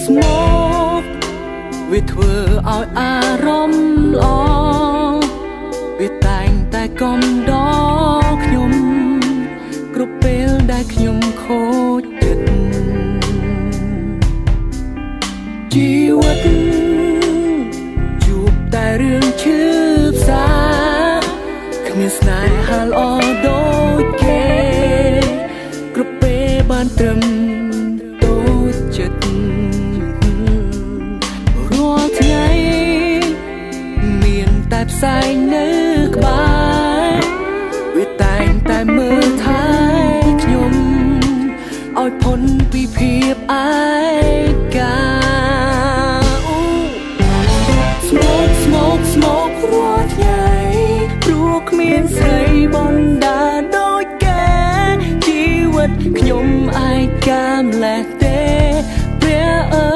smoke វាធ្វើឲ្យអារម្មណ៍ល្អវាតែងតែកំដរខ្ញុំគ្រប់ពេលដែលខ្ញុំខូចចិត្តជីវិតជួបតែរឿងឈឺផ្សាគ្មានស្នេហាល្អដូចគេគ្រប់ពេលបានត្រឹមតូចចិត្តរាល់ថ្ងៃមានតែផ្សែងនៅក្បែរវាតែងតែមើលថែខ្ញុំឲ្យพ้นពីភាពឯកា Smoke រាល់ថ្ងៃព្រោះគ្មានស្រីបណ្ដាដូចគេជីវិតខ្ញុំឯកាម្លេះទេព្រះអើ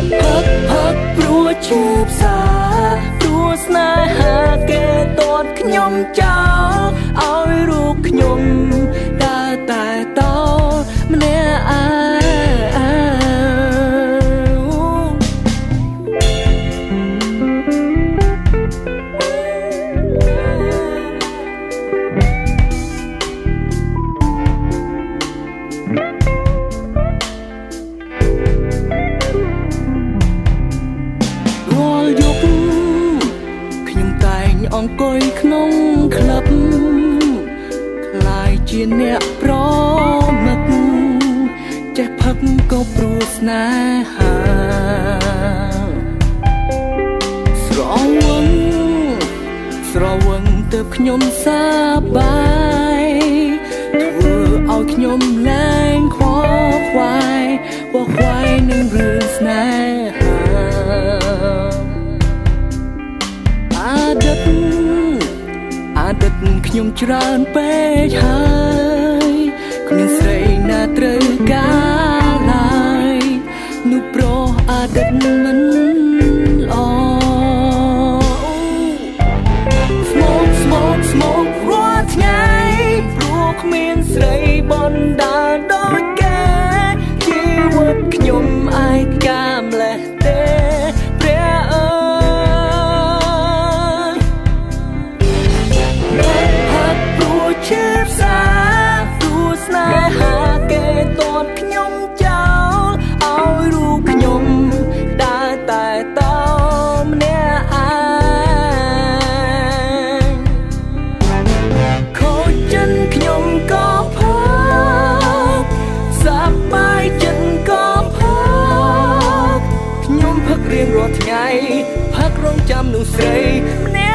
យផឹកព្រោះឈឺផ្សាព្រោះស្នេហាគេតតខ្ញុំចោលឲ្យរូបខ្ញុំដើរតែតោម្នាក់ឯងអង្គុយក្នុងក្លឹបคล้ายជាអ្នកប្រមឹកចេះផឹកក៏ព្រោះស្នេហាស្រវឹងទើបខ្ញុំសប្បាយធ្វើឲ្យខ្ញុំលែងខ្វល់ខ្វាយនឹងរឿងស្នេហាអាដិតខ្ញុំច្រើនពេកហើយគ្មានស្រីណាត្រូវការឡើយនោះព្រោះអាដិតមិនល្អ Smoke រាល់ថ្ងៃព្រោះគ្មានស្រីបណ្ដាដូចគេជីវិតខ្ញុំឯកាម្លេះទេព្រះអើឈឺផ្សាព្រោះស្នេហាគេតតខ្ញុំចោលឲ្យរូបខ្ញុំដើរតែតម្នាក់ឯងខូចចិត្តខ្ញុំក៏ផឹកសប្បាយចិត្តក៏ផឹកខ្ញុំផឹករៀងរាល់ថ្ងៃផឹករងចាំនោះស្រីម្នាក់